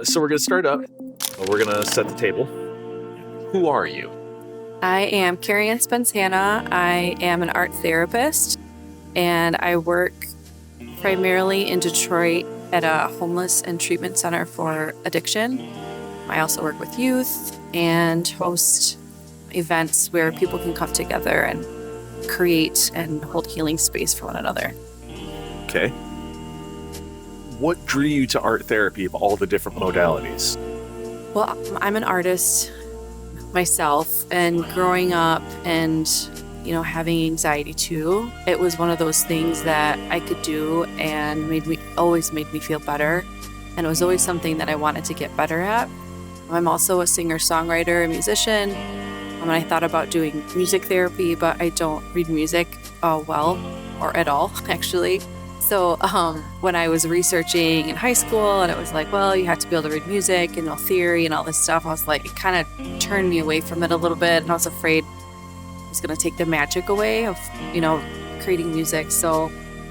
So we're going to start up. We're going to set the table. Who are you? I am Karianne Spens-Hanna. I am an art therapist, and I work primarily in Detroit at a homeless and treatment center for addiction. I also work with youth and host events where people can come together and create and hold healing space for one another. Okay. What drew you to art therapy of all the different modalities? Well, I'm an artist myself, and growing up and having anxiety too, it was one of those things that I could do and always made me feel better, and it was always something that I wanted to get better at. I'm also a singer-songwriter, a musician, and I thought about doing music therapy, but I don't read music well or at all actually. So when I was researching in high school, and it was like, well, you have to be able to read music and know theory and all this stuff, I was like, it kind of turned me away from it a little bit. And I was afraid it was going to take the magic away of, creating music.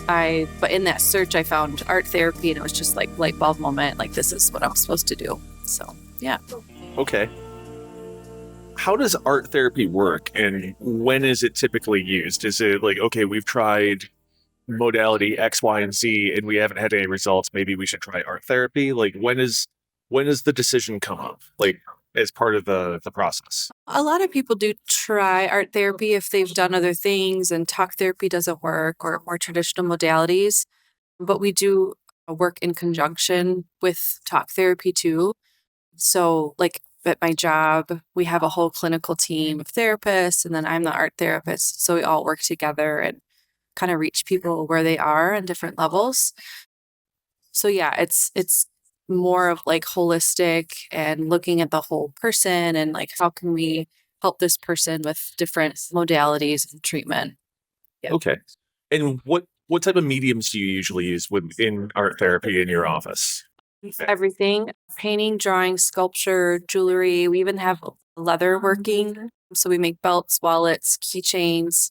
But in that search, I found art therapy, and it was just like light bulb moment. Like, this is what I'm supposed to do. So, yeah. Okay. How does art therapy work, and when is it typically used? Is it like, okay, we've tried modality X, Y, and Z, and we haven't had any results, maybe we should try art therapy? Like, when does the decision come up, like, as part of the process? A lot of people do try art therapy if they've done other things and talk therapy doesn't work, or more traditional modalities. But we do work in conjunction with talk therapy too. So, like, at my job, we have a whole clinical team of therapists, and then I'm the art therapist. So we all work together and kind of reach people where they are on different levels. So yeah, it's more of like holistic and looking at the whole person, and like, how can we help this person with different modalities and treatment. Yeah. Okay. And what type of mediums do you usually use within art therapy in your office? Everything: painting, drawing, sculpture, jewelry. We even have leather working. So we make belts, wallets, keychains,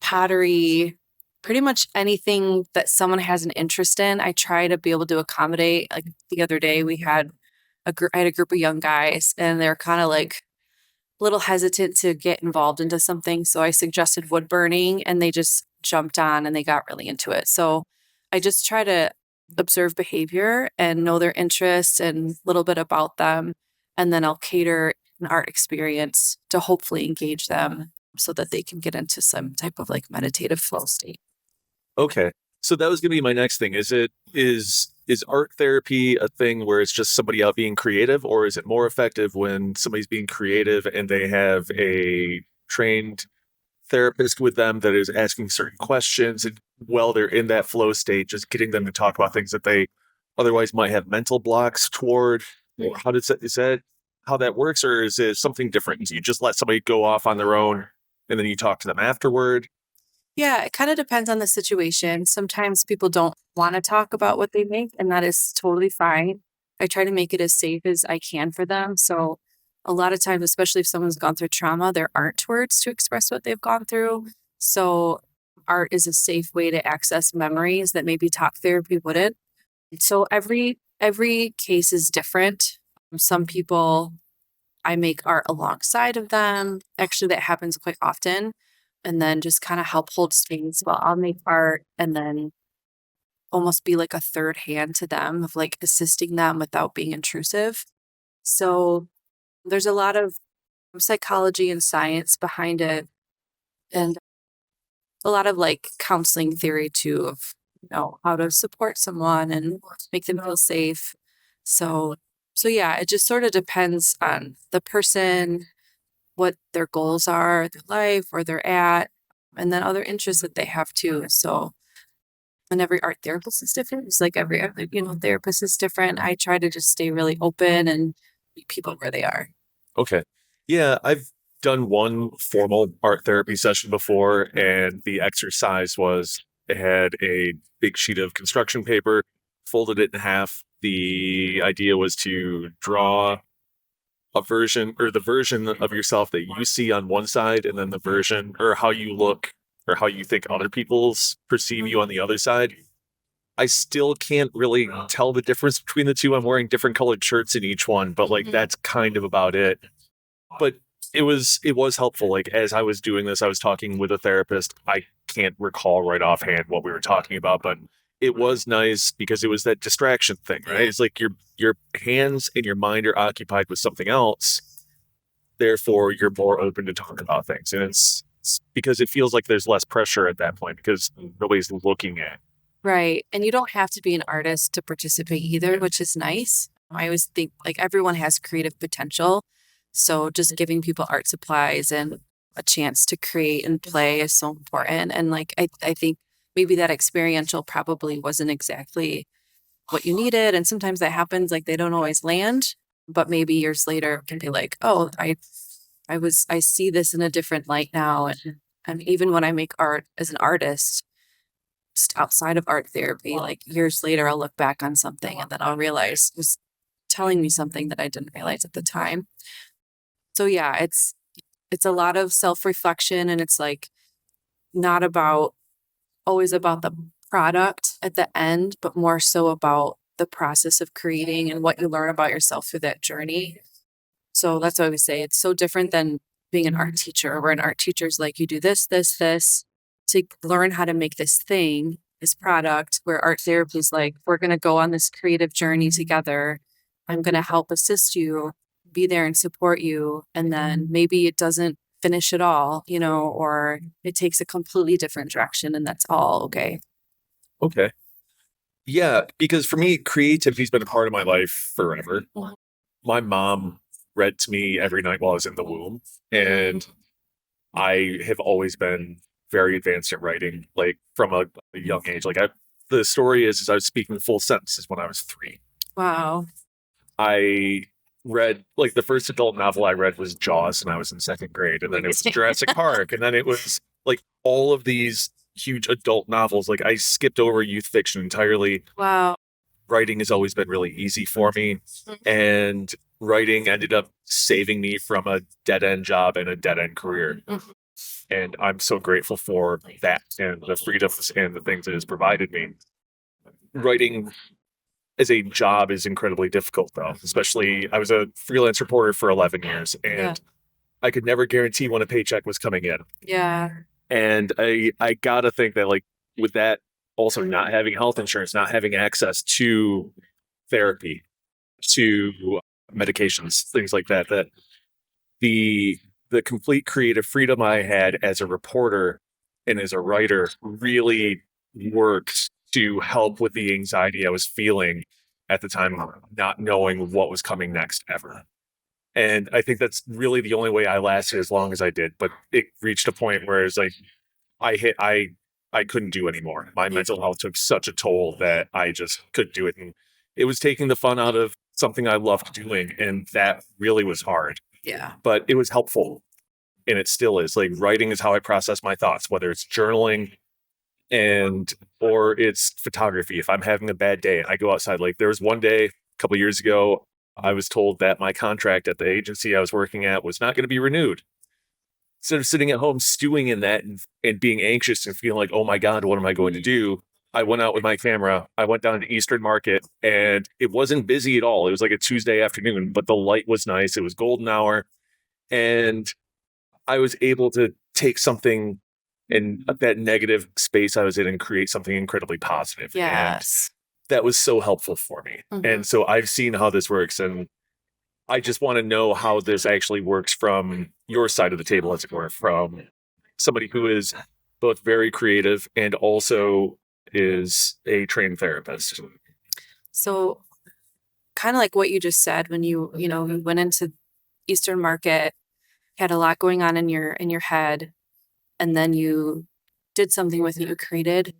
pottery, pretty much anything that someone has an interest in. I try to be able to accommodate. Like the other day, I had a group of young guys, and they're kind of like a little hesitant to get involved into something. So I suggested wood burning, and they just jumped on and they got really into it. So I just try to observe behavior and know their interests and a little bit about them. And then I'll cater an art experience to hopefully engage them so that they can get into some type of like meditative flow state. Okay. So that was going to be my next thing. Is art therapy a thing where it's just somebody out being creative, or is it more effective when somebody's being creative and they have a trained therapist with them that is asking certain questions, and while they're in that flow state, just getting them to talk about things that they otherwise might have mental blocks toward? Or is that how that works, or is it something different? Do you just let somebody go off on their own and then you talk to them afterward? Yeah, it kind of depends on the situation. Sometimes people don't want to talk about what they make, and that is totally fine. I try to make it as safe as I can for them. So a lot of times, especially if someone's gone through trauma, there aren't words to express what they've gone through. So art is a safe way to access memories that maybe talk therapy wouldn't. So every case is different. Some people, I make art alongside of them. Actually, that happens quite often. And then just kind of help hold space while I'll make art, and then almost be like a third hand to them of like assisting them without being intrusive. So there's a lot of psychology and science behind it, and a lot of like counseling theory too, of how to support someone and make them feel safe. So yeah, it just sort of depends on the person, what their goals are, their life, where they're at, and then other interests that they have too. So, and every art therapist is different. It's like every other, therapist is different. I try to just stay really open and meet people where they are. Okay. Yeah, I've done one formal art therapy session before, and the exercise was, it had a big sheet of construction paper, folded it in half. The idea was to draw a version, or the version of yourself that you see on one side, and then the version, or how you look, or how you think other people's perceive you on the other side. I still can't really tell the difference between the two. I'm wearing different colored shirts in each one, but like that's kind of about it. But it was helpful. Like as I was doing this, I was talking with a therapist. I can't recall right offhand what we were talking about, but it was nice because it was that distraction thing, right? It's like your hands and your mind are occupied with something else. Therefore, you're more open to talk about things. And it's because it feels like there's less pressure at that point because nobody's looking at. Right. And you don't have to be an artist to participate either, which is nice. I always think like everyone has creative potential. So just giving people art supplies and a chance to create and play is so important. And like I think maybe that experiential probably wasn't exactly what you needed. And sometimes that happens, like they don't always land, but maybe years later can be like, oh, I see this in a different light now. And even when I make art as an artist, just outside of art therapy, like years later, I'll look back on something and then I'll realize it was telling me something that I didn't realize at the time. So yeah, it's a lot of self-reflection and it's like not about always about the product at the end, but more so about the process of creating and what you learn about yourself through that journey. So that's what I would say. It's so different than being an art teacher, where an art teacher is like, you do this, this, this to learn how to make this thing, this product, where art therapy is like, we're going to go on this creative journey together. I'm going to help assist you, be there and support you. And then maybe it doesn't finish at all, or it takes a completely different direction and that's all okay. Okay. Yeah, because for me, creativity's been a part of my life forever. Mhm. My mom read to me every night while I was in the womb, and I have always been very advanced at writing, like from a young age. The story is I was speaking full sentences when I was 3. Wow. I read like the first adult novel I read was Jaws, and I was in 2nd grade, and then it was Jurassic Park, and then it was like all of these huge adult novels. Like I skipped over youth fiction entirely. Wow. Writing has always been really easy for me, and writing ended up saving me from a dead end job and a dead end career. Mhm. And I'm so grateful for that and the freedoms and the things it has provided me. Writing as a job is incredibly difficult, though, especially I was a freelance reporter for 11 years Yeah. and I could never guarantee when a paycheck was coming in. Yeah. And I got to think that, like, with that, also not having health insurance, not having access to therapy, to medications, things like that, that the the complete creative freedom I had as a reporter and as a writer really worked to help with the anxiety I was feeling at the time, not knowing what was coming next ever. And I think that's really the only way I lasted as long as I did. But it reached a point where it's like I hit I couldn't do anymore. My Yeah. mental health took such a toll that I just couldn't do it. And it was taking the fun out of something I loved doing. And that really was hard. Yeah. But it was helpful. And it still is. Like writing is how I process my thoughts, whether it's journaling and or it's photography. If I'm having a bad day, I go outside. Like there was one day a couple years ago, I was told that my contract at the agency I was working at was not going to be renewed. Instead of sitting at home stewing in that and being anxious and feeling like, oh my God, what am I going to do? I went out with my camera. I went down to Eastern Market and it wasn't busy at all. It was like a Tuesday afternoon, but the light was nice. It was golden hour. And I was able to take something in that negative space I was in and create something incredibly positive. And Yes. that was so helpful for me. Mhm. And so I've seen how this works. And I just want to know how this actually works from your side of the table, as it were, from somebody who is both very creative and also is a trained therapist. So kind of like what you just said when you went into Eastern Market, had a lot going on in your head, and then you did something with it, you created.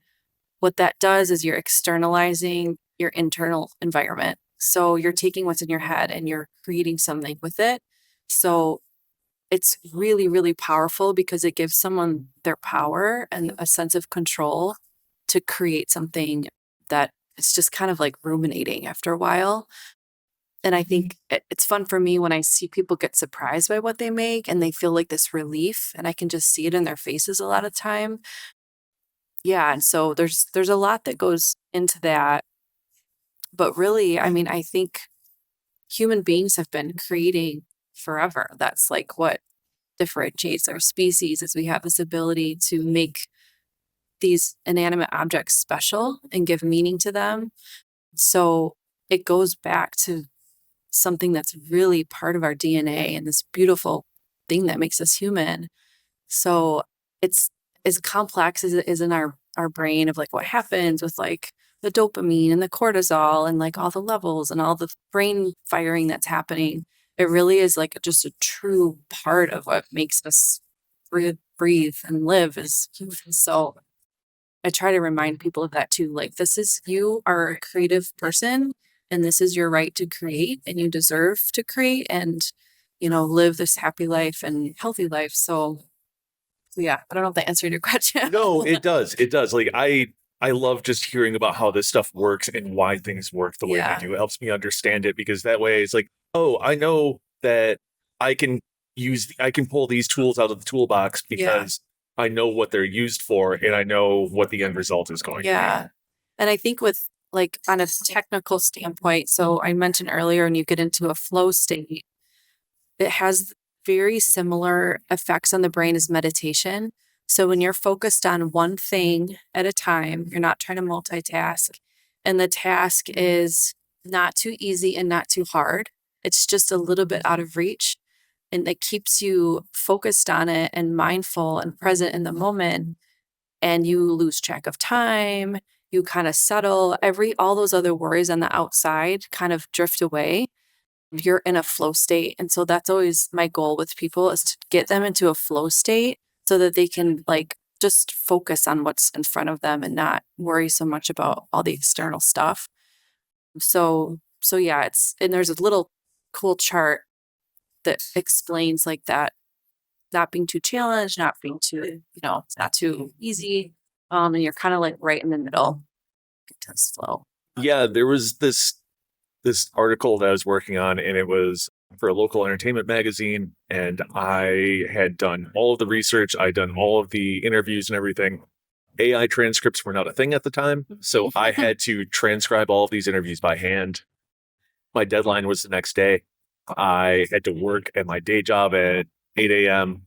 What that does is you're externalizing your internal environment. So you're taking what's in your head and you're creating something with it. So it's really, really powerful because it gives someone their power and a sense of control to create something that it's just kind of like ruminating after a while. And I think it's fun for me when I see people get surprised by what they make and they feel like this relief, and I can just see it in their faces a lot of time. Yeah, and so there's a lot that goes into that. But really, I mean, I think human beings have been creating forever. That's like what differentiates our species is we have this ability to make these inanimate objects special and give meaning to them. So it goes back to something that's really part of our DNA and this beautiful thing that makes us human. So it's as complex as it is in our brain of like what happens with like the dopamine and the cortisol and like all the levels and all the brain firing that's happening. It really is like just a true part of what makes us breathe and live as humans. So I try to remind people of that too. Like, this is you are a creative person, and this is your right to create, and you deserve to create and, live this happy life and healthy life. So yeah, I don't know if that answered your question. No, it does. It does. Like I love just hearing about how this stuff works and why things work the way they Yeah. do. It helps me understand it because that way it's like, oh, I know that I can I can pull these tools out of the toolbox Yeah. because I know what they're used for and I know what the end result is going to Yeah. And I think with like on a technical standpoint, so I mentioned earlier when you get into a flow state, it has very similar effects on the brain as meditation. So when you're focused on one thing at a time, you're not trying to multitask, and the task is not too easy and not too hard. It's just a little bit out of reach, and it keeps you focused on it and mindful and present in the moment, and you lose track of time. You kind of settle all those other worries on the outside kind of drift away. You're in a flow state. And so that's always my goal with people is to get them into a flow state so that they can like just focus on what's in front of them and not worry so much about all the external stuff. So yeah, and there's a little cool chart that explains like that not being too challenged, not being too, it's not too easy. And you're kind of like right in the middle. Intense flow. Yeah, there was this article that I was working on, and it was for a local entertainment magazine. And I had done all of the research, I'd done all of the interviews and everything. AI transcripts were not a thing at the time. So I had to transcribe all of these interviews by hand. My deadline was the next day. I had to work at my day job at 8 a.m.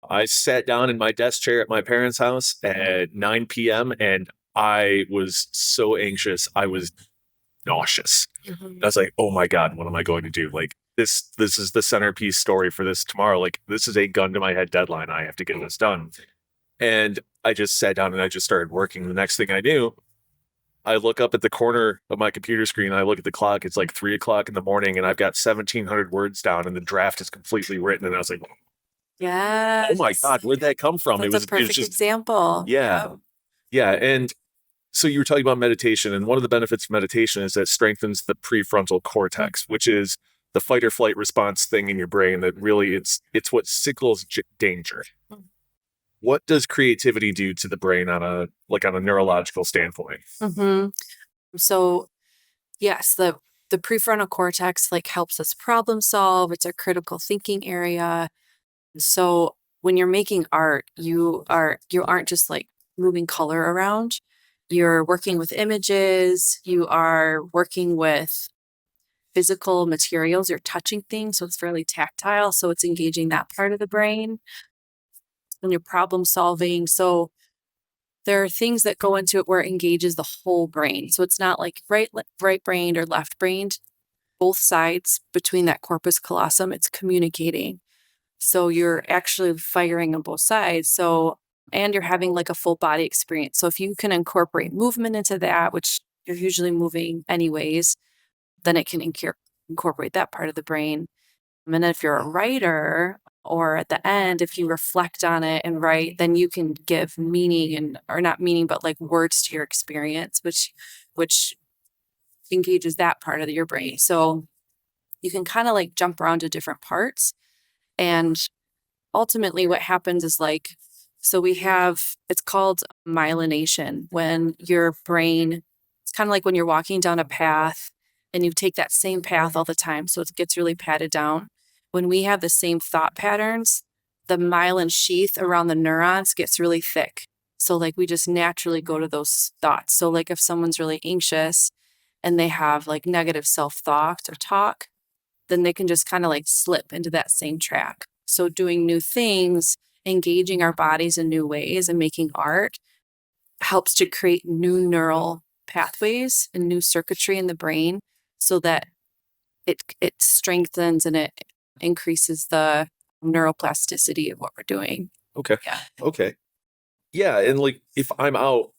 I sat down in my desk chair at my parents' house at 9 p.m. and I was so anxious. I was nauseous. I was like, oh my God, what am I going to do? Like this is the centerpiece story for this tomorrow. Like this is a gun to my head deadline. I have to get this done. And I just sat down and I just started working. The next thing I knew, I look up at the corner of my computer screen. I look at the clock. It's like 3 o'clock in the morning, and I've got 1,700 words down, and the draft is completely written. And I was like, Yeah. "Oh my God, where'd that come from?" That's a It was perfect just, example. yeah, yeah. And so you were talking about meditation, and one of the benefits of meditation is that it strengthens the prefrontal cortex, which is the fight or flight response thing in your brain that really it's what signals danger. What does creativity do to the brain on a neurological standpoint? hmm So yes, the prefrontal cortex like helps us problem solve. It's a critical thinking area. So when you're making art, you aren't just like moving color around. You're working with images. You are working with physical materials. You're touching things, so it's fairly tactile. So it's engaging that part of the brain. And you're problem solving. So there are things that go into it where it engages the whole brain. So it's not like right brained or left brained. Both sides between that corpus callosum, it's communicating. So you're actually firing on both sides. And you're having like a full body experience. So if you can incorporate movement into that, which you're usually moving anyways, then it can incorporate that part of the brain. And then if you're a writer, or at the end, if you reflect on it and write, then you can give meaning or not meaning, but like words to your experience, which engages that part of your brain. So you can kind of like jump around to different parts. And ultimately what happens is like, so it's called myelination when your brain, it's kind of like when you're walking down a path and you take that same path all the time. So it gets really padded down. When we have the same thought patterns, the myelin sheath around the neurons gets really thick. So like we just naturally go to those thoughts. So like if someone's really anxious and they have like negative self-thought or talk, then they can just kind of like slip into that same track. So doing new things, engaging our bodies in new ways and making art helps to create new neural pathways and new circuitry in the brain so that it strengthens and it increases the neuroplasticity of what we're doing. Okay. Yeah. Okay. Yeah, and like if I'm out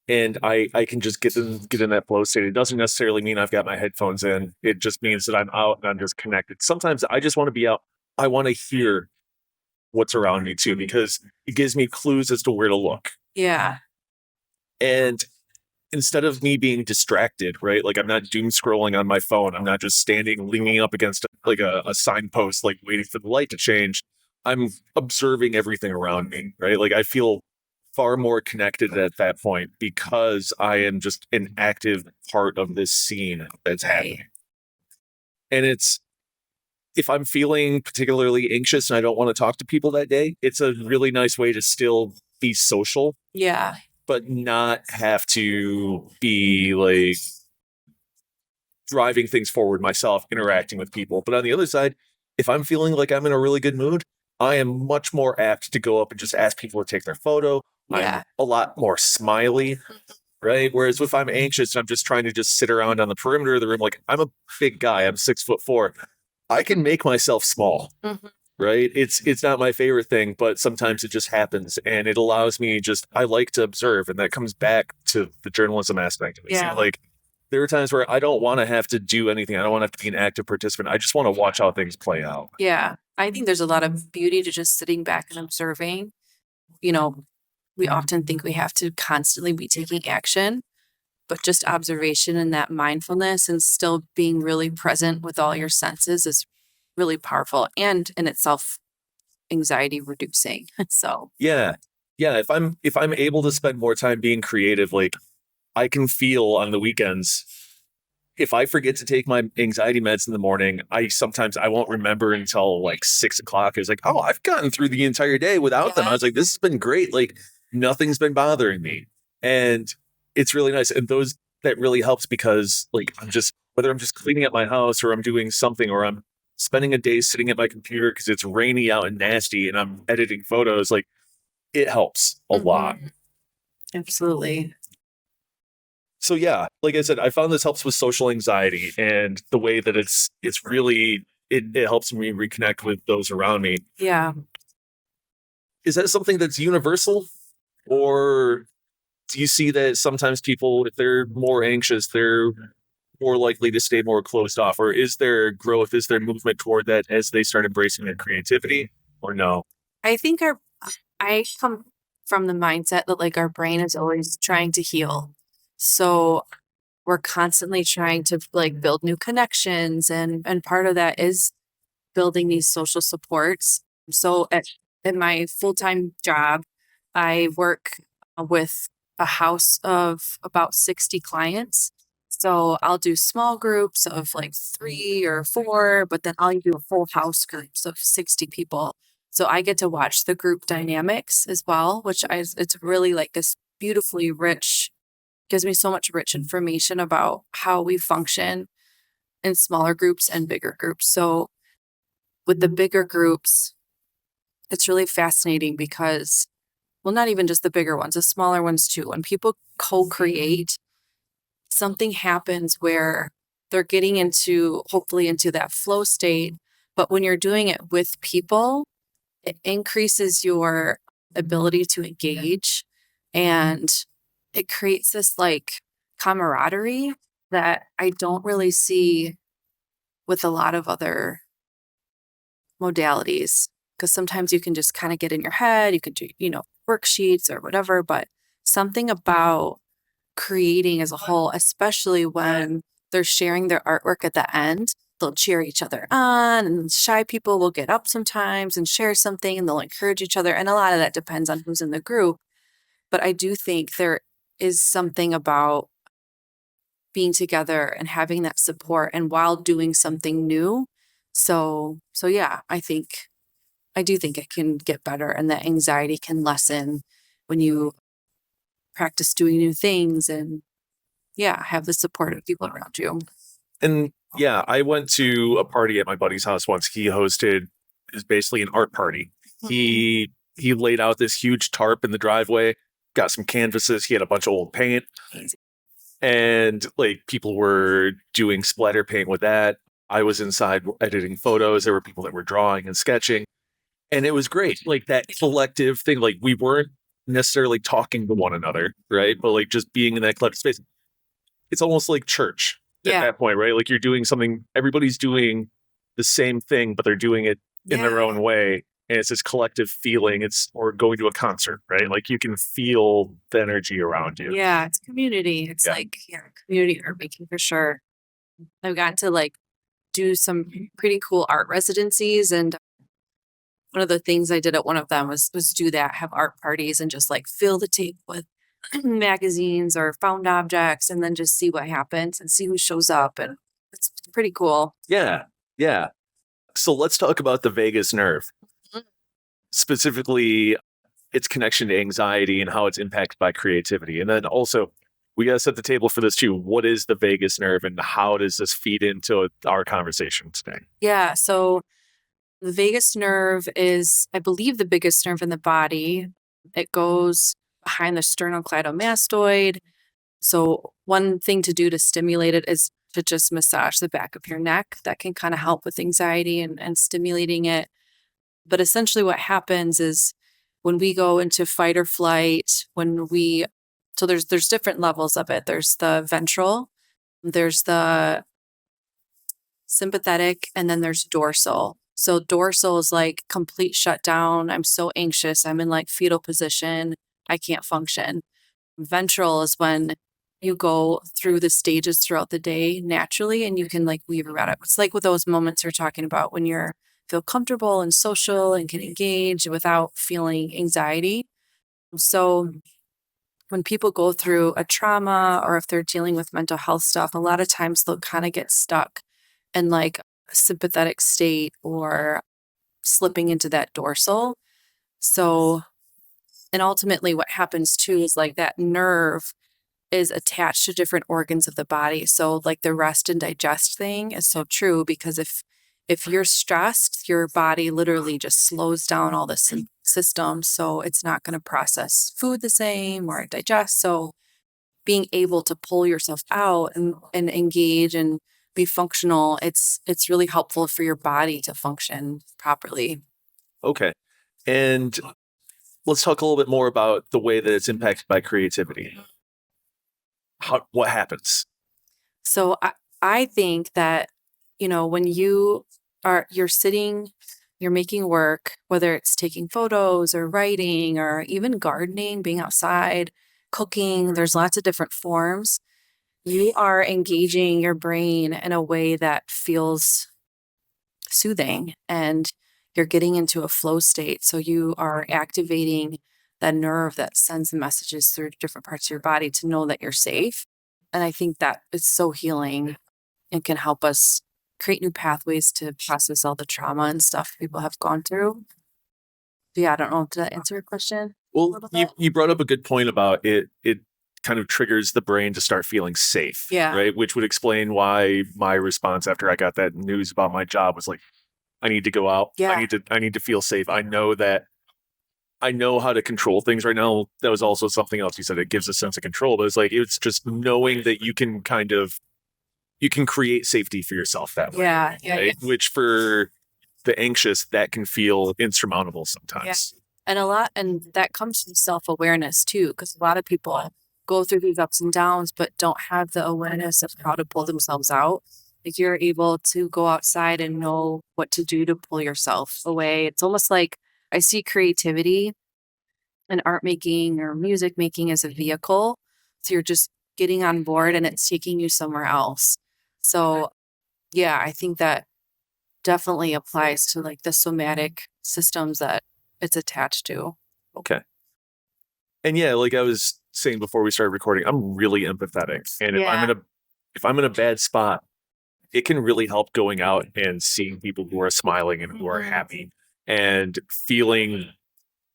and I can just get in that flow state, it doesn't necessarily mean I've got my headphones in. It just means that I'm out and I'm just connected. Sometimes I just want to be out. I want to hear what's around me too, because it gives me clues as to where to look. Yeah. And instead of me being distracted, right? Like I'm not doom scrolling on my phone. I'm not just standing, leaning up against like a signpost, like waiting for the light to change. I'm observing everything around me, right? Like I feel far more connected at that point because I am just an active part of this scene that's happening. And it's, if I'm feeling particularly anxious and I don't want to talk to people that day, it's a really nice way to still be social, Yeah. but not have to be like driving things forward myself, interacting with people. But on the other side, if I'm feeling like I'm in a really good mood, I am much more apt to go up and just ask people to take their photo. Yeah. I'm a lot more smiley, right? Whereas if I'm anxious, I'm just trying to just sit around on the perimeter of the room. Like I'm a big guy, I'm 6'4". I can make myself small, Mhm. right? It's not my favorite thing, but sometimes it just happens, and it allows me just, I like to observe, and that comes back to the journalism aspect of it. Yeah. So, like there are times where I don't want to have to do anything. I don't want to have to be an active participant. I just want to watch how things play out. Yeah. I think there's a lot of beauty to just sitting back and observing. You know, we often think we have to constantly be taking action, but just observation and that mindfulness and still being really present with all your senses is really powerful and in itself anxiety reducing. So, Yeah. Yeah, if I'm able to spend more time being creative, like I can feel on the weekends, if I forget to take my anxiety meds in the morning, I won't remember until like 6 o'clock. It's like, oh, I've gotten through the entire day without them. I yeah. was like, this has been great. Like nothing's been bothering me. And it's really nice. And those, that really helps because like I'm just, whether I'm just cleaning up my house or I'm doing something or I'm spending a day sitting at my computer because it's rainy out and nasty and I'm editing photos, like it helps a lot. Mhm. Absolutely. So yeah, like I said, I found this helps with social anxiety and the way that it's really, it helps me reconnect with those around me. Yeah. Is that something that's universal, or do you see that sometimes people, if they're more anxious, they're more likely to stay more closed off, or is there growth, is there movement toward that as they start embracing their creativity, or no? I think I come from the mindset that like our brain is always trying to heal. So we're constantly trying to like build new connections and part of that is building these social supports. So at my full-time job, I work with a house of about 60 clients. So I'll do small groups of like 3 or 4, but then I'll do full house groups of 60 people. So I get to watch the group dynamics as well, it's really like this beautifully rich, gives me so much rich information about how we function in smaller groups and bigger groups. So with the bigger groups, it's really fascinating because, well, not even just the bigger ones, the smaller ones too. When people co create, something happens where they're getting into, hopefully, into that flow state. But when you're doing it with people, it increases your ability to engage and it creates this like camaraderie that I don't really see with a lot of other modalities because sometimes you can just kind of get in your head, you could do, worksheets or whatever, but something about creating as a whole, especially when they're sharing their artwork at the end, they'll cheer each other on, and shy people will get up sometimes and share something and they'll encourage each other. And a lot of that depends on who's in the group. But I do think there is something about being together and having that support and while doing something new. So yeah, I do think it can get better and that anxiety can lessen when you practice doing new things and have the support of people around you. And yeah, I went to a party at my buddy's house once. He hosted is basically an art party. He laid out this huge tarp in the driveway, got some canvases, he had a bunch of old paint, and like people were doing splatter paint with that. I was inside editing photos. There were people that were drawing and sketching. And it was great. Like that collective thing, like we weren't necessarily talking to one another, right? But like just being in that collective space. It's almost like church at that point, right? Like you're doing something, everybody's doing the same thing, but they're doing it in their own way. And it's this collective feeling. Or going to a concert, right? Like you can feel the energy around you. Yeah, it's community. It's community art making for sure. I've gotten to like do some pretty cool art residencies, and one of the things I did at one of them was do that, have art parties and just like fill the tape with magazines or found objects and then just see what happens and see who shows up. And it's pretty cool. Yeah. Yeah. So let's talk about the vagus nerve, specifically its connection to anxiety and how it's impacted by creativity. And then also, we got to set the table for this too. What is the vagus nerve and how does this feed into our conversation today? Yeah. So the vagus nerve is, I believe, the biggest nerve in the body. It goes behind the sternocleidomastoid. So one thing to do to stimulate it is to just massage the back of your neck. That can kind of help with anxiety and stimulating it. But essentially what happens is when we go into fight or flight, so there's different levels of it. There's the ventral, there's the sympathetic, and then there's dorsal. So dorsal is like complete shutdown. I'm so anxious. I'm in like fetal position. I can't function. Ventral is when you go through the stages throughout the day naturally and you can like weave around it. It's like with those moments we're talking about when you're feel comfortable and social and can engage without feeling anxiety. So when people go through a trauma or if they're dealing with mental health stuff, a lot of times they'll kind of get stuck in like a sympathetic state or slipping into that dorsal. So, and ultimately what happens too is like that nerve is attached to different organs of the body. So like the rest and digest thing is so true because if you're stressed, your body literally just slows down all the systems. So it's not going to process food the same or digest. So being able to pull yourself out and engage and be functional, it's really helpful for your body to function properly. Okay. And let's talk a little bit more about the way that it's impacted by creativity. What happens? So I think that, when you're sitting, you're making work, whether it's taking photos or writing or even gardening, being outside, cooking, there's lots of different forms. You are engaging your brain in a way that feels soothing and you're getting into a flow state. So you are activating that nerve that sends the messages through different parts of your body to know that you're safe. And I think that it's so healing and can help us create new pathways to process all the trauma and stuff people have gone through. But yeah, I don't know. Did that answer your question? Well, you brought up a good point about it. It kind of triggers the brain to start feeling safe, right? Which would explain why my response after I got that news about my job was like, I need to go out. I need to feel safe. I know how to control things right now. That was also something else you said. It gives a sense of control, but it's just knowing that you can create safety for yourself that way. Yeah. Right? Which for the anxious, that can feel insurmountable sometimes. Yeah. And that comes from self-awareness too, because a lot of people go through these ups and downs, but don't have the awareness of how to pull themselves out. Like you're able to go outside and know what to do to pull yourself away. It's almost like I see creativity and art making or music making as a vehicle. So you're just getting on board and it's taking you somewhere else. So yeah, I think that definitely applies to like the somatic systems that it's attached to. Okay. And yeah, like I was saying before we started recording, I'm really empathetic. And if I'm in a bad spot, it can really help going out and seeing people who are smiling and who are happy and feeling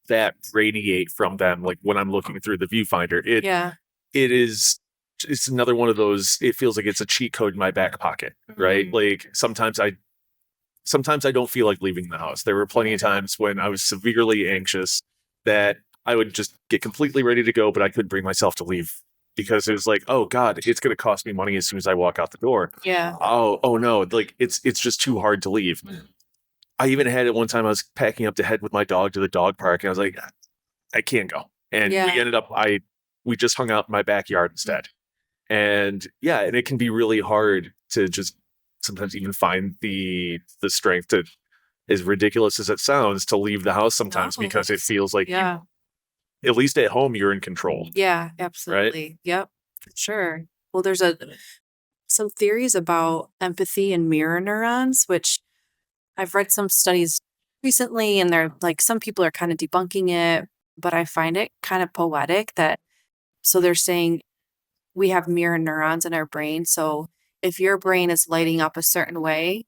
that radiate from them. Like when I'm looking through the viewfinder, Yeah. it is, it's another one of those, it feels like it's a cheat code in my back pocket, right? Mhm. Like sometimes I don't feel like leaving the house. There were plenty of times when I was severely anxious that I would just get completely ready to go, but I couldn't bring myself to leave because it was like, oh God, it's going to cost me money as soon as I walk out the door. Yeah. Oh no, like it's just too hard to leave. I even had it one time I was packing up to head with my dog to the dog park and I was like, I can't go. And we Yeah. ended up, we just hung out in my backyard instead. And yeah, and it can be really hard to just sometimes even find the strength to, as ridiculous as it sounds, to leave the house No. sometimes because it feels like you, Yeah. at least at home, you're in control, Yeah, right? absolutely. Yep, for sure. Well, there's a some theories about empathy and mirror neurons, which I've read some studies recently, and they're like some people are kind of debunking it, but I find it kind of poetic that so they're saying we have mirror neurons in our brain. So if your brain is lighting up a certain way,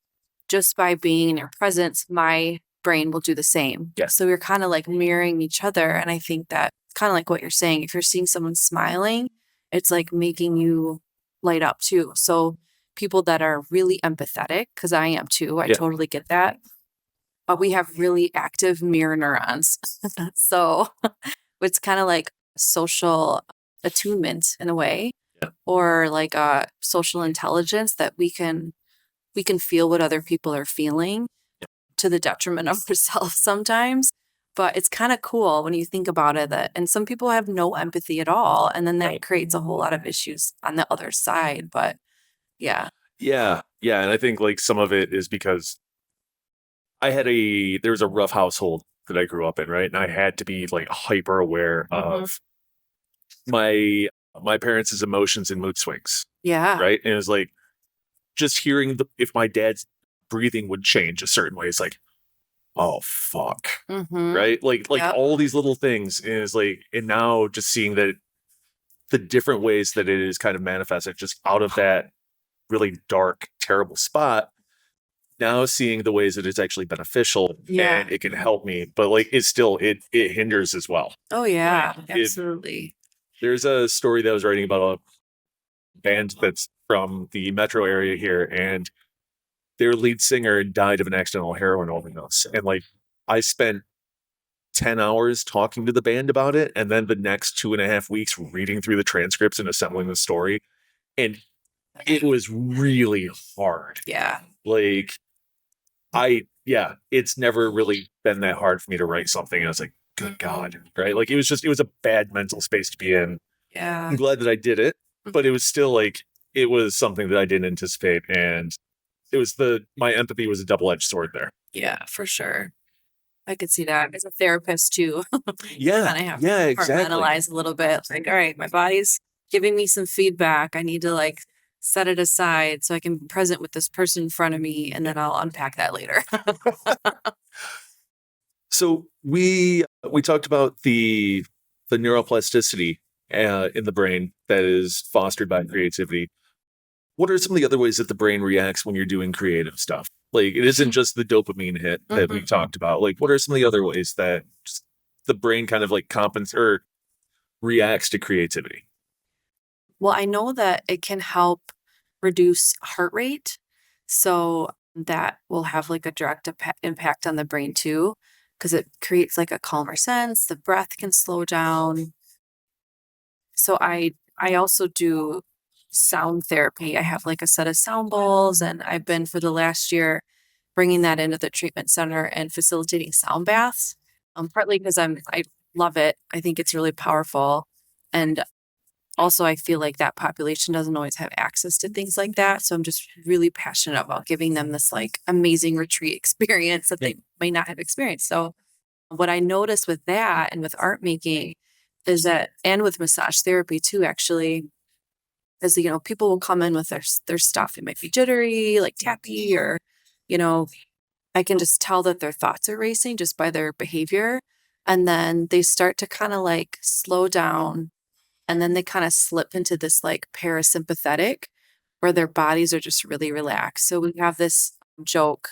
just by being in your presence, my brain will do the same. Yeah. So we're kind of like mirroring each other. And I think that kind of like what you're saying, if you're seeing someone smiling, it's like making you light up too. So people that are really empathetic, because I am too, I Yeah. totally get that. But we have really active mirror neurons. So it's kind of like social attunement in a way, Yeah. or like social intelligence that we can feel what other people are feeling to the detriment of ourselves sometimes. But it's kind of cool when you think about it that, and some people have no empathy at all. And then that creates a whole lot of issues on the other side. But yeah. Yeah. Yeah. And I think like some of it is because there was a rough household that I grew up in, right? And I had to be like hyper aware Mhm. of my my parents' emotions and mood swings, Yeah. right? And it was like just hearing if my dad's breathing would change a certain way, it's like, oh fuck. Mm-hmm. Right? Like Yep. all these little things is like, and now just seeing that the different ways that it is kind of manifested just out of that really dark, terrible spot. Now seeing the ways that it's actually beneficial Yeah. and it can help me, but like it's still it hinders as well. Oh, yeah. Like it Absolutely. there's a story that I was writing about a band that's from the metro area here, and their lead singer died of an accidental heroin overdose. And like I spent 10 hours talking to the band about it, and then the next 2.5 weeks reading through the transcripts and assembling the story. And it was really hard. Yeah. Like yeah, it's never really been that hard for me to write something. And I was like, good God, right? Like it was a bad mental space to be in. Yeah. I'm glad that I did it, but it was still like, it was something that I didn't anticipate. And it was my empathy was a double-edged sword there. Yeah, for sure. I could see that as a therapist too. Yeah. Kind of have to Yeah, exactly. compartmentalize a little bit. Like, all right, my body's giving me some feedback. I need to like set it aside so I can be present with this person in front of me, and then I'll unpack that later. So we talked about the neuroplasticity in the brain that is fostered by creativity. What are some of the other ways that the brain reacts when you're doing creative stuff? Like it isn't just the dopamine hit that we Mhm. talked about. Like what are some of the other ways that just the brain kind of like compensates or reacts to creativity? Well, I know that it can help reduce heart rate. So that will have like a direct impact on the brain too, because it creates like a calmer sense. The breath can slow down. So I also do sound therapy. I have like a set of sound bowls, and I've been for the last year bringing that into the treatment center and facilitating sound baths. Partly because I love it. I think it's really powerful, and also I feel like that population doesn't always have access to things like that. So I'm just really passionate about giving them this like amazing retreat experience that they may not have experienced. So what I noticed with that and with art making is that, and with massage therapy too, actually, is people will come in with their stuff. It might be jittery, like tappy, or you know, I can just tell that their thoughts are racing just by their behavior, and then they start to kind of like slow down, and then they kind of slip into this like parasympathetic, where their bodies are just really relaxed. So we have this joke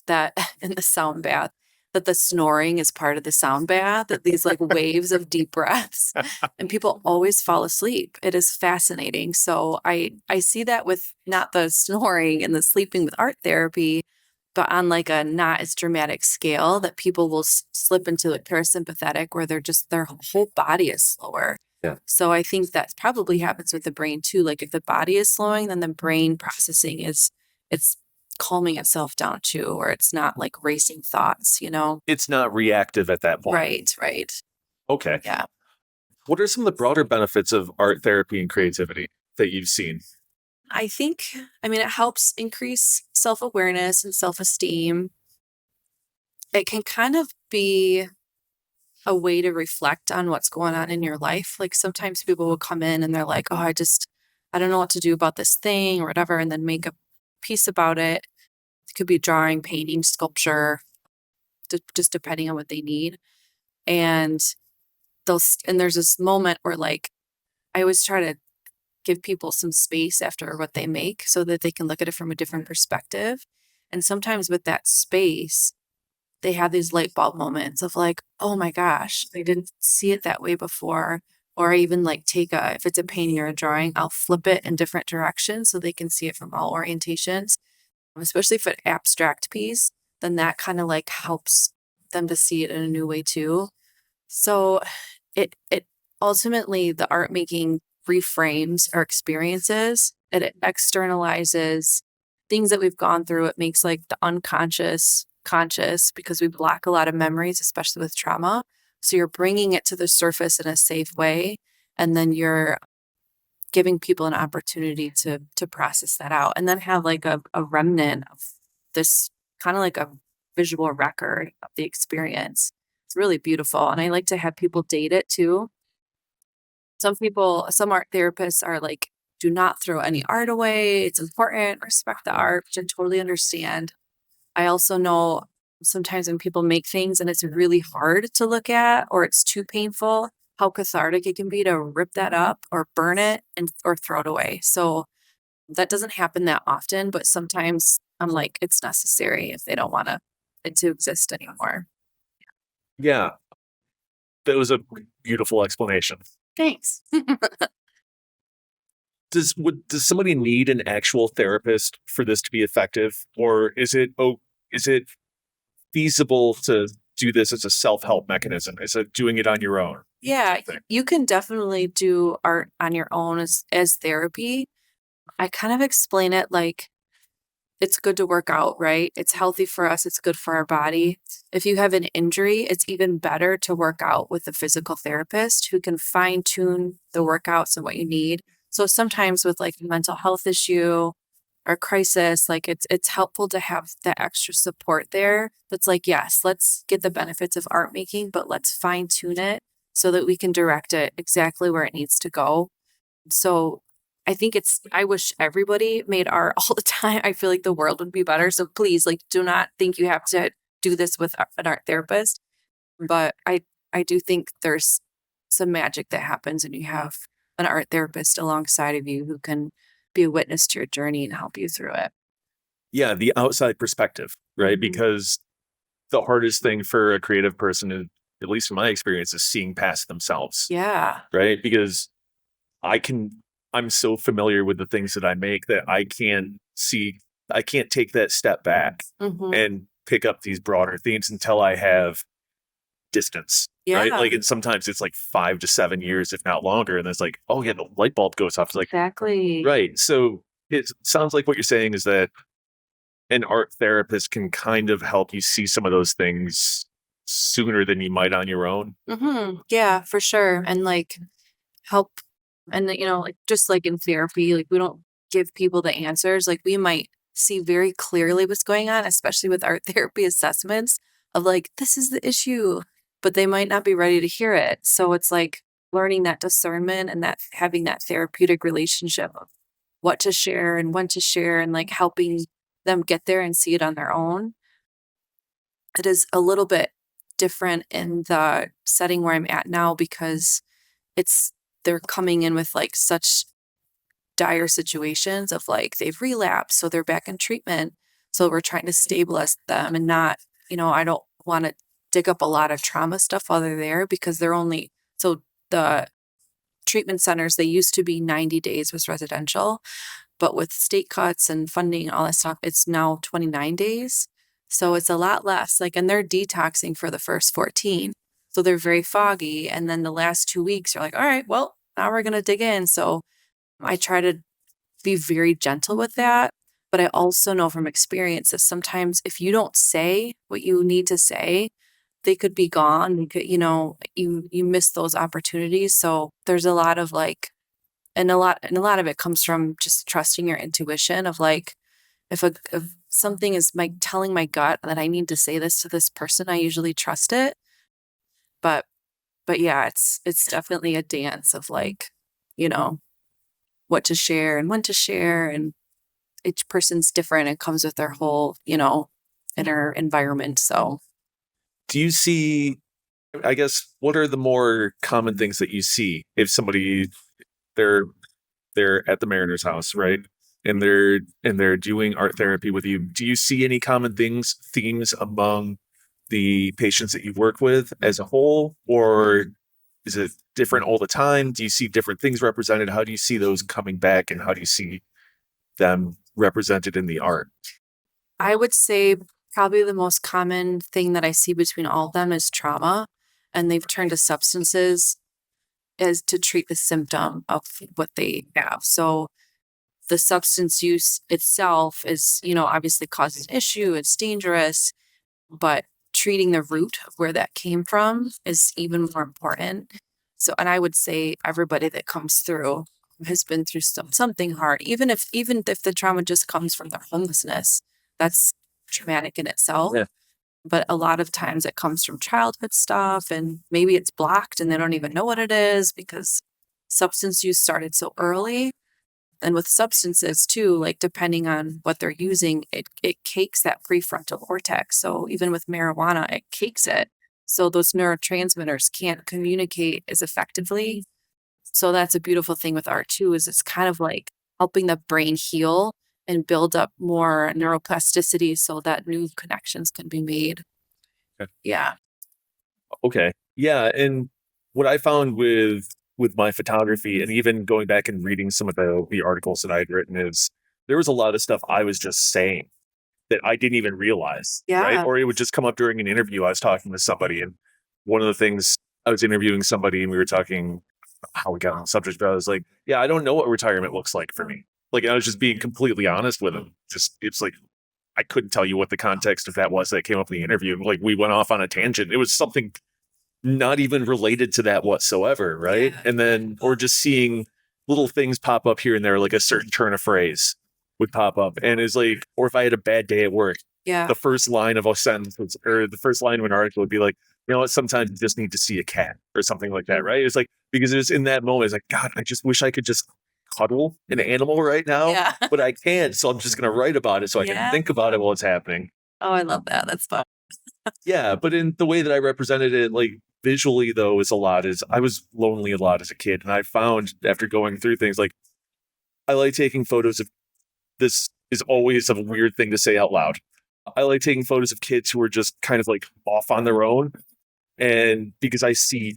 that in the sound bath that the snoring is part of the sound bath, that these like waves of deep breaths, and people always fall asleep. It is fascinating. So I see that with not the snoring and the sleeping with art therapy, but on like a not as dramatic scale, that people will slip into like parasympathetic where they're just their whole body is slower. Yeah. So I think that probably happens with the brain too. Like if the body is slowing, then the brain processing is it's calming itself down too, or it's not like racing thoughts, you know? It's not reactive at that point. Right, right. Okay. Yeah. What are some of the broader benefits of art therapy and creativity that you've seen? I think, I mean, it helps increase self awareness and self esteem. It can kind of be a way to reflect on what's going on in your life. Like sometimes people will come in and they're like, oh, I don't know what to do about this thing or whatever, and then make a piece about it. It could be drawing, painting, sculpture, just depending on what they need. And and there's this moment where like, I always try to give people some space after what they make so that they can look at it from a different perspective. And sometimes with that space, they have these light bulb moments of like, oh my gosh, I didn't see it that way before. Or I even like if it's a painting or a drawing, I'll flip it in different directions so they can see it from all orientations. Especially if it's an abstract piece, then that kind of like helps them to see it in a new way too. So it ultimately, the art making reframes our experiences. It externalizes things that we've gone through. It makes like the unconscious conscious because we block a lot of memories, especially with trauma. So you're bringing it to the surface in a safe way, and then you're giving people an opportunity to process that out, and then have like a remnant of this kind of like a visual record of the experience. It's really beautiful, and I like to have people date it too. Some art therapists are like, do not throw any art away. It's important. Respect the art, which I totally understand. I also know sometimes when people make things and it's really hard to look at or it's too painful, how cathartic it can be to rip that up or burn it or throw it away. So that doesn't happen that often, but sometimes I'm like, it's necessary if they don't want it to exist anymore. Yeah, that was a beautiful explanation. Thanks. Does somebody need an actual therapist for this to be effective, or is it feasible to do this as a self-help mechanism? Is it doing it on your own? Yeah, you can definitely do art on your own as therapy. I kind of explain it like it's good to work out, right? It's healthy for us, it's good for our body. If you have an injury, it's even better to work out with a physical therapist who can fine tune the workouts and what you need. So sometimes with like a mental health issue or crisis, like it's helpful to have that extra support there. That's like, yes, let's get the benefits of art making, but let's fine tune it so that we can direct it exactly where it needs to go. So I wish everybody made art all the time. I feel like the world would be better. So please, like, do not think you have to do this with an art therapist. But I do think there's some magic that happens when you have an art therapist alongside of you who can be a witness to your journey and help you through it. Yeah, the outside perspective, right? Mhm. Because the hardest thing for a creative person, at least in my experience, is seeing past themselves, Yeah. right? Because I can, I'm so familiar with the things that I make that I can't take that step back Hmm. and pick up these broader themes until I have distance, right? Yeah. Like, and sometimes it's like 5 to 7 years, if not longer. And it's like, oh yeah, the light bulb goes off. It's like, Exactly. right. So it sounds like what you're saying is that an art therapist can kind of help you see some of those things sooner than you might on your own. Yeah, for sure. And like help and like just like in therapy, like we don't give people the answers. Like we might see very clearly what's going on, especially with art therapy assessments of like, this is the issue, but they might not be ready to hear it. So it's like learning that discernment and that having that therapeutic relationship of what to share and when to share and like helping them get there and see it on their own. It is a little bit different in the setting where I'm at now because it's they're coming in with like such dire situations of like they've relapsed, so they're back in treatment. So we're trying to stabilize them and not, I don't want to dig up a lot of trauma stuff while they're there because they're only so the treatment centers, they used to be 90 days was residential, but with state cuts and funding and all that stuff, it's now 29 days. So it's a lot less. Like, and they're detoxing for the first 14. So they're very foggy. And then the last 2 weeks, you're like, all right, well, now we're going to dig in. So I try to be very gentle with that. But I also know from experience that sometimes if you don't say what you need to say, they could be gone. You could, you miss those opportunities. So there's a lot of like, and a lot of it comes from just trusting your intuition of like, if something is like telling my gut that I need to say this to this person, I usually trust it. But but yeah, it's definitely a dance of like, you know, what to share and when to share, and each person's different. It comes with their whole, inner environment. So Do you see, I guess, what are the more common things that you see if somebody they're they're at the Mariner's house, right? And they're doing art therapy with you. Do you see any common themes among the patients that you work with as a whole, or is it different all the time? Do you see different things represented? How do you see those coming back, and how do you see them represented in the art? I would say probably the most common thing that I see between all of them is trauma, and they've turned to substances as to treat the symptom of what they have. So the substance use itself is, obviously causes an issue, it's dangerous, but treating the root of where that came from is even more important. So, and I would say everybody that comes through has been through something hard, even if the trauma just comes from their homelessness, that's traumatic in itself. Yeah. But a lot of times it comes from childhood stuff, and maybe it's blocked and they don't even know what it is because substance use started so early. And with substances too, like depending on what they're using, it cakes that prefrontal cortex. So even with marijuana, it cakes it. So those neurotransmitters can't communicate as effectively. So that's a beautiful thing with art too, is it's kind of like helping the brain heal and build up more neuroplasticity so that new connections can be made. Okay. Yeah. Okay. Yeah, and what I found with my photography, and even going back and reading some of the articles that I had written, is there was a lot of stuff I was just saying that I didn't even realize, right? Yeah. Or it would just come up during an interview. I was talking to somebody, and one of the things, I was interviewing somebody, and we were talking how we got on the subject, but I was like, yeah, I don't know what retirement looks like for me. Like, I was just being completely honest with him. Just, it's like, I couldn't tell you what the context of that was that came up in the interview. Like, we went off on a tangent. It was something not even related to that whatsoever, right? Yeah. And then, or just seeing little things pop up here and there, like a certain turn of phrase would pop up, and it's like, or if I had a bad day at work, Yeah. the first line of a sentence or the first line of an article would be like, you know what, sometimes you just need to see a cat or something like that, right? It's like, because it's in that moment, it's like, God, I just wish I could just cuddle an animal right now, Yeah. but I can't. So I'm just going to write about it so I can Yeah. think about it while it's happening. Oh, I love that. That's fun. Yeah, but in the way that I represented it, like visually though, is I was lonely a lot as a kid. And I found after going through things, like I like taking photos of, this is always a weird thing to say out loud. I like taking photos of kids who are just kind of like off on their own. And because I see,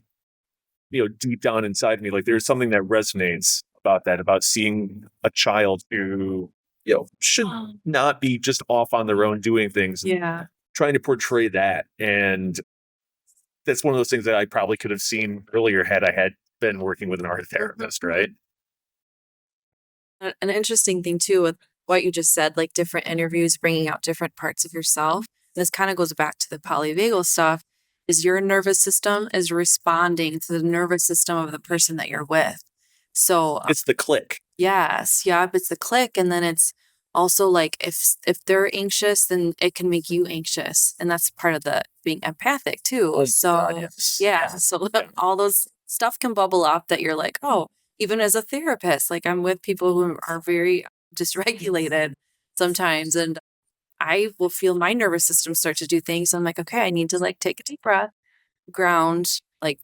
deep down inside me, like there's something that resonates about that, about seeing a child who, should not be just off on their own doing things, and Yeah. trying to portray that. And that's one of those things that I probably could have seen earlier had I had been working with an art therapist, right? An interesting thing too with what you just said, like different interviews bringing out different parts of yourself. And this kind of goes back to the polyvagal stuff. Is your nervous system is responding to the nervous system of the person that you're with. So It's the click. yes, yep, it's the click, and then it's also like if they're anxious, then it can make you anxious, and that's part of the being empathic too. Oh, So God, yes. yeah, so all those stuff can bubble up that you're like, oh, even as a therapist, like I'm with people who are very dysregulated sometimes, and I will feel my nervous system start to do things. I'm like, okay, I need to like take a deep breath, ground, like,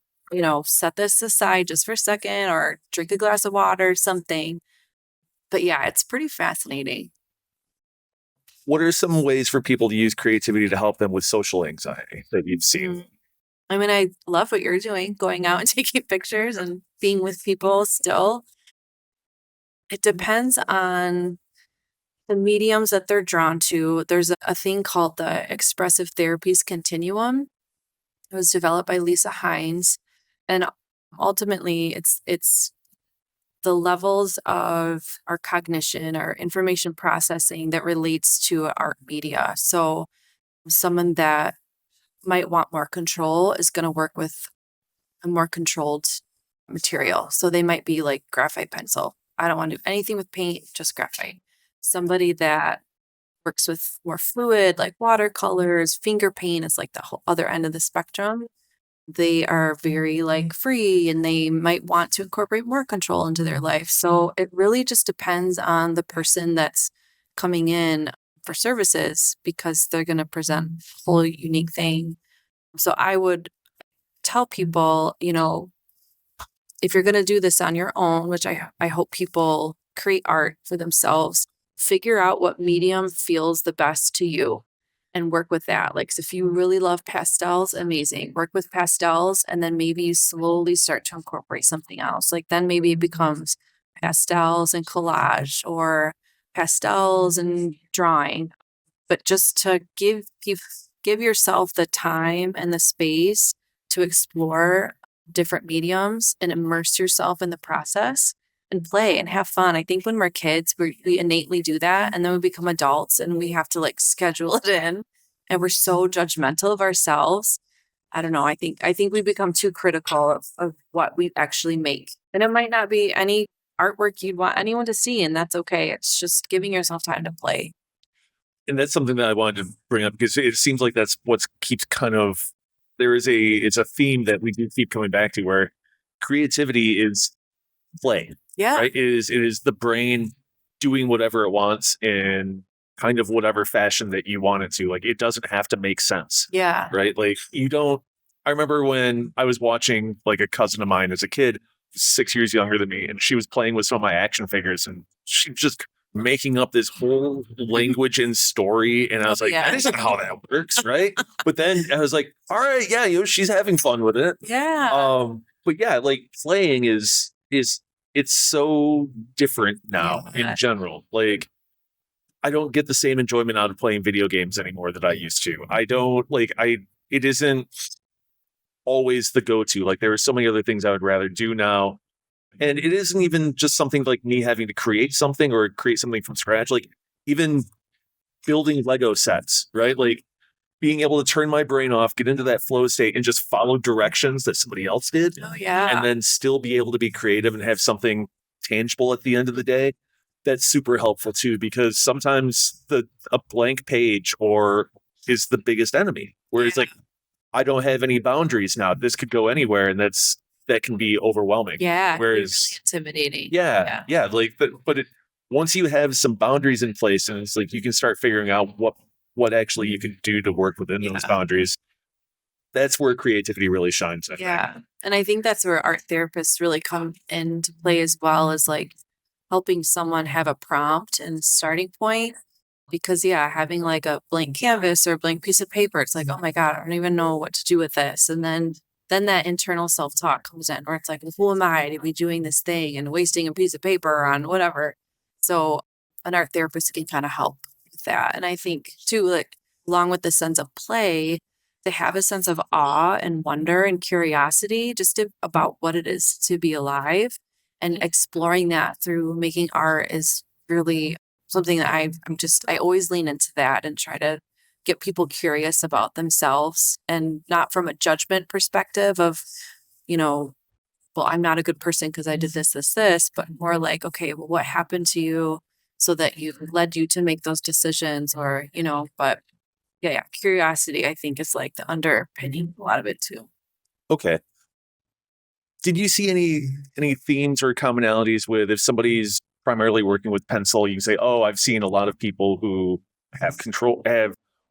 set this aside just for a second or drink a glass of water, something. But yeah, it's pretty fascinating. What are some ways for people to use creativity to help them with social anxiety that you've seen? I mean, I love what you're doing, going out and taking pictures and being with people still. It depends on the mediums that they're drawn to. There's a thing called the expressive therapies continuum. It was developed by Lisa Hines, and ultimately it's the levels of our cognition, our information processing that relates to art media. So someone that might want more control is going to work with a more controlled material. So they might be like graphite pencil. I don't want to do anything with paint, just graphite. Somebody that works with more fluid, like watercolors, finger paint is like the whole other end of the spectrum. They are very like free and they might want to incorporate more control into their life. So it really just depends on the person that's coming in for services because they're going to present a whole unique thing. So I would tell people, if you're going to do this on your own, which I hope people create art for themselves, figure out what medium feels the best to you and work with that. Like, so if you really love pastels, amazing. Work with pastels and then maybe you slowly start to incorporate something else. Like then maybe it becomes pastels and collage or pastels and drawing. But just to give yourself the time and the space to explore different mediums and immerse yourself in the process and play and have fun. I think when we're kids, we innately do that. And then we become adults and we have to like schedule it in. And we're so judgmental of ourselves. I don't know. I think we become too critical of what we actually make. And it might not be any artwork you'd want anyone to see, and that's okay. It's just giving yourself time to play. And that's something that I wanted to bring up because it seems like that's what keeps kind of it's a theme that we do keep coming back to where creativity is play, Yeah. right? It is the brain doing whatever it wants in kind of whatever fashion that you want it to. Like it doesn't have to make sense, Yeah. right? Like you don't. I remember when I was watching like a cousin of mine as a kid, 6 years younger than me, and she was playing with some of my action figures, and she was just making up this whole language and story. And I was like, Yeah. that isn't how that works, right? But then I was like, all right, yeah, she's having fun with it. Yeah. But yeah, like playing is it's so different now Yeah. in general. Like I don't get the same enjoyment out of playing video games anymore that I used to. I don't like it isn't always the go-to. Like there are so many other things I would rather do now. And it isn't even just something like me having to create something or create something from scratch. Like even building Lego sets, right? Like being able to turn my brain off, get into that flow state and just follow directions that somebody else did. Oh yeah. And then still be able to be creative and have something tangible at the end of the day. That's super helpful too, because sometimes a blank page or is the biggest enemy. Where it's like, I don't have any boundaries now. This could go anywhere, and that can be overwhelming. Yeah. Whereas, Really intimidating. yeah, like, but once you have some boundaries in place, and it's like you can start figuring out what actually you can do to work within those boundaries. That's where creativity really shines. I think. And I think that's where art therapists really come into play as well as like helping someone have a prompt and starting point. Because having like a blank canvas or a blank piece of paper, it's like, oh my God, I don't even know what to do with this. And then that internal self-talk comes in where it's like, well, who am I to be doing this thing and wasting a piece of paper on whatever. So an art therapist can kind of help with that. And I think too, like along with the sense of play, to have a sense of awe and wonder and curiosity about what it is to be alive and exploring that through making art is really something that I always lean into that and try to get people curious about themselves and not from a judgment perspective of, well, I'm not a good person because I did this, but more like, okay, well, what happened to you so that led you to make those decisions or, but yeah, curiosity, I think is like the underpinning a lot of it too. Okay. Did you see any themes or commonalities with if somebody's primarily working with pencil? You can say, "Oh, I've seen a lot of people who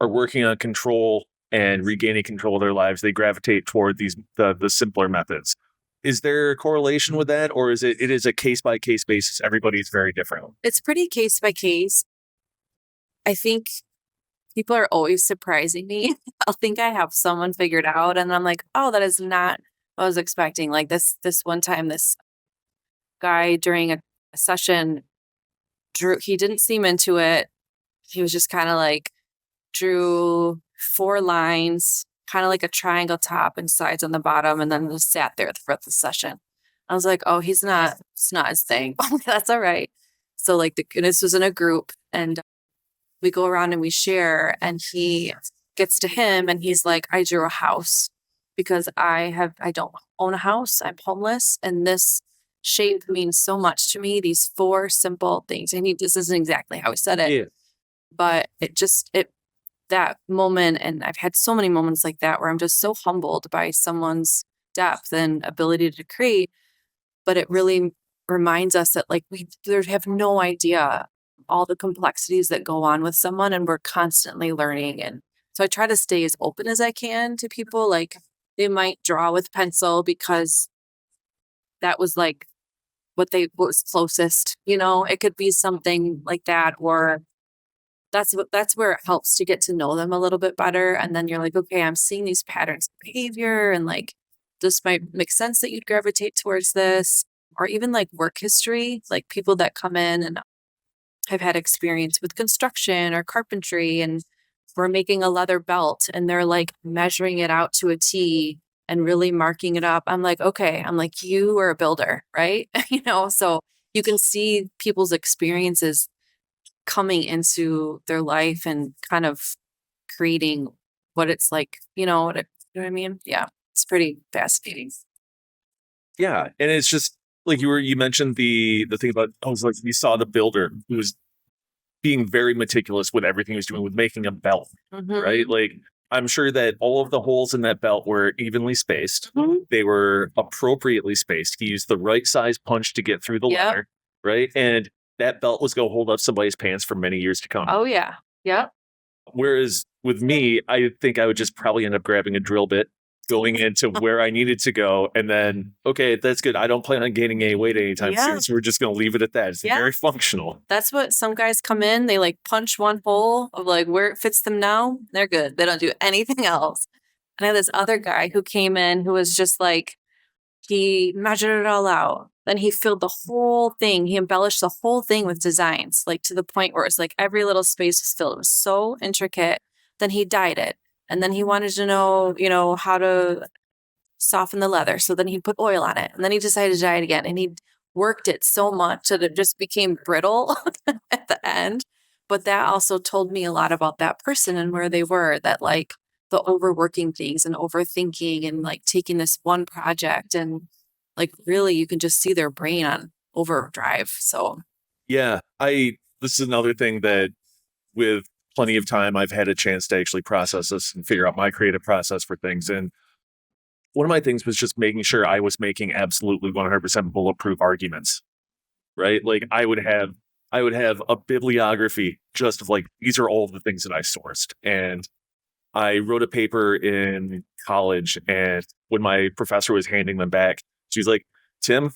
are working on control and regaining control of their lives. They gravitate toward the simpler methods." Is there a correlation with that, or it is a case by case basis? Everybody's very different. It's pretty case by case. I think people are always surprising me. I'll think I have someone figured out, and I'm like, oh, that is not what I was expecting. Like this one time, this guy during a session drew. He didn't seem into it. He was just kind of like drew 4 lines, kind of like a triangle top and sides on the bottom, and then just sat there throughout the session. I was like, oh, it's not his thing. That's all right. So like this was in a group, and we go around and we share, and he gets to him and he's like, I drew a house because I don't own a house. I'm homeless. And this shape means so much to me. These 4 simple things. And this isn't exactly how he said it, Yeah. but that moment. And I've had so many moments like that where I'm just so humbled by someone's depth and ability to create. But it really reminds us that like we have no idea all the complexities that go on with someone, and we're constantly learning. And so I try to stay as open as I can to people. Like they might draw with pencil because that was like what was closest, it could be something like that, or that's where it helps to get to know them a little bit better. And then you're like, okay, I'm seeing these patterns of behavior, and like this might make sense that you'd gravitate towards this. Or even like work history, like people that come in and have had experience with construction or carpentry, and we're making a leather belt and they're like measuring it out to a T and really marking it up. I'm like, okay, you are a builder, right? So you can see people's experiences coming into their life and kind of creating what it's like, you know what I mean? Yeah, it's pretty fascinating. Yeah. And it's just like you mentioned the thing about, I was like, you saw the builder who was being very meticulous with everything he was doing with making a belt, right? Mhm. Like I'm sure that all of the holes in that belt were evenly spaced. Mhm. They were appropriately spaced. He used the right size punch to get through the Yep. leather, right? And that belt was going to hold up somebody's pants for many years to come. Oh yeah. Yep. Whereas with me, I think I would just probably end up grabbing a drill bit, going into where I needed to go, and then, okay, that's good. I don't plan on gaining any weight anytime Yeah. soon, so we're just going to leave it at that. It's very functional. That's what some guys come in, they like punch one hole of like where it fits them now. They're good. They don't do anything else. And I had this other guy who came in who was just like, he measured it all out. Then he filled the whole thing. He embellished the whole thing with designs, like to the point where it's like every little space was filled. It was so intricate. Then he dyed it. And then he wanted to know, how to soften the leather. So then he put oil on it. And then he decided to dye it again. And he worked it so much that it just became brittle at the end. But that also told me a lot about that person and where they were, that like the overworking things and overthinking and like taking this one project, and like really you can just see their brain on overdrive. So Yeah, this is another thing that with plenty of time, I've had a chance to actually process this and figure out my creative process for things. And one of my things was just making sure I was making absolutely 100% bulletproof arguments, right? Like I would have a bibliography just of like, these are all the things that I sourced. And I wrote a paper in college, and when my professor was handing them back, she was like, Tim,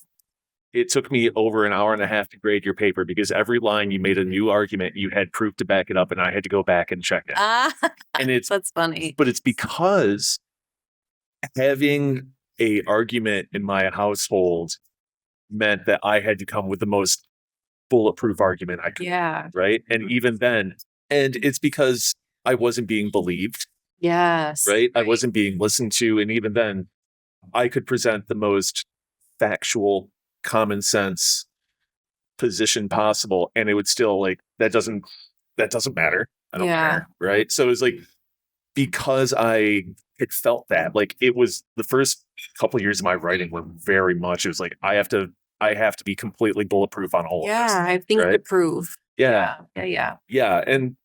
it took me over an hour and a half to grade your paper because every line you made a new argument, you had proof to back it up, and I had to go back and check it. And that's funny. but it's because having a argument in my household meant that I had to come with the most bulletproof argument I could. Yeah. Right. And even then, and it's because I wasn't being believed. Yes. Right. I wasn't being listened to. And even then, I could present the most factual, common sense position possible. And it would still like, that doesn't matter. I don't care. Right. So it was like, because I had felt that, like it was the first couple of years of my writing were very much, it was like, I have to be completely bulletproof on all of this. Yeah. I think to prove. Yeah. Yeah. And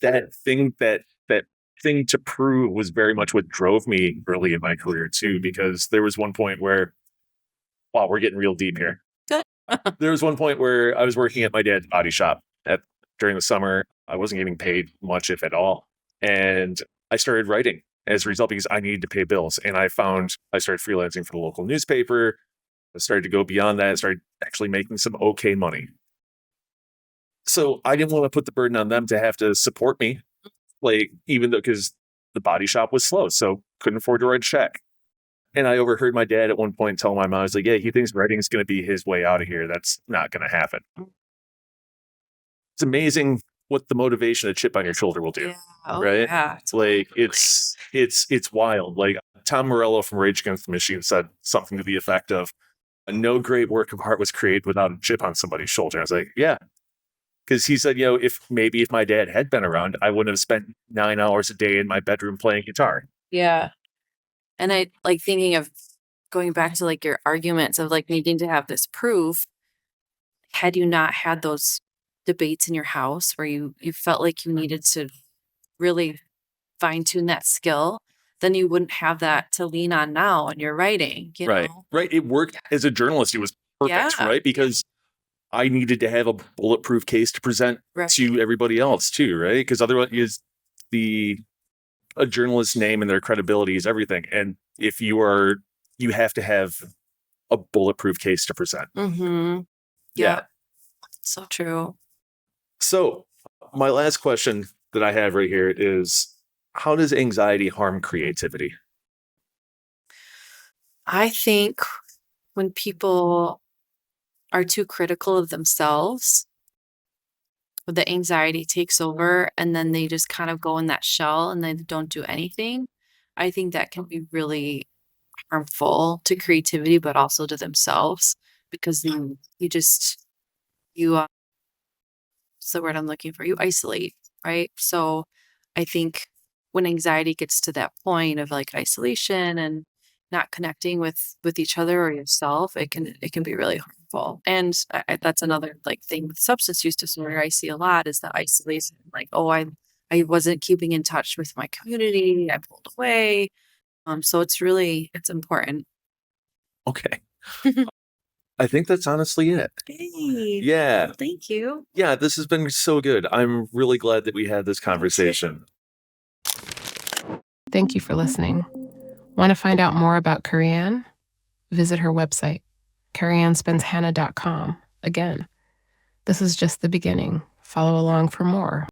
that thing to prove was very much what drove me early in my career too, because there was one point where, wow, we're getting real deep here. There was one point where I was working at my dad's body shop during the summer. I wasn't getting paid much, if at all. And I started writing as a result because I needed to pay bills. And I started freelancing for the local newspaper. I started to go beyond that. I started actually making some okay money. So I didn't want to put the burden on them to have to support me, like, even though, because the body shop was slow, so couldn't afford to write a check. And I overheard my dad at one point tell my mom, I was like, yeah, he thinks writing is going to be his way out of here. That's not going to happen. It's amazing what the motivation, a chip on your shoulder will do. Yeah. Oh, right? yeah. Like it's wild. Like Tom Morello from Rage Against the Machine said something to the effect of, no great work of art was created without a chip on somebody's shoulder. I was like, yeah. Because he said, if my dad had been around, I wouldn't have spent 9 hours a day in my bedroom playing guitar. Yeah. And I like thinking of going back to like your arguments of like needing to have this proof. Had you not had those debates in your house where you felt like you needed to really fine tune that skill, then you wouldn't have that to lean on now in your writing, you Right. know? Right. It worked as a journalist. It was perfect, Yeah. right? Because I needed to have a bulletproof case to present Right. to everybody else too, right? Because otherwise, a journalist's name and their credibility is everything. And if you have to have a bulletproof case to present. Mm-hmm. Yeah. So true. So my last question that I have right here is, how does anxiety harm creativity? I think when people are too critical of themselves, the anxiety takes over and then they just kind of go in that shell and they don't do anything. I think that can be really harmful to creativity, but also to themselves because you just, what's the word I'm looking for? You isolate, right? So I think when anxiety gets to that point of like isolation and not connecting with each other or yourself, it can be really harmful. And that's another like thing with substance use disorder I see a lot is the isolation. Like, oh, I wasn't keeping in touch with my community. I pulled away. So it's important. Okay. I think that's honestly it. Hey, Yeah. thank you. Yeah, this has been so good. I'm really glad that we had this conversation. Thank you for listening. Want to find out more about Karianne? Visit her website, KarianneSpens-Hanna.com. Again, this is just the beginning. Follow along for more.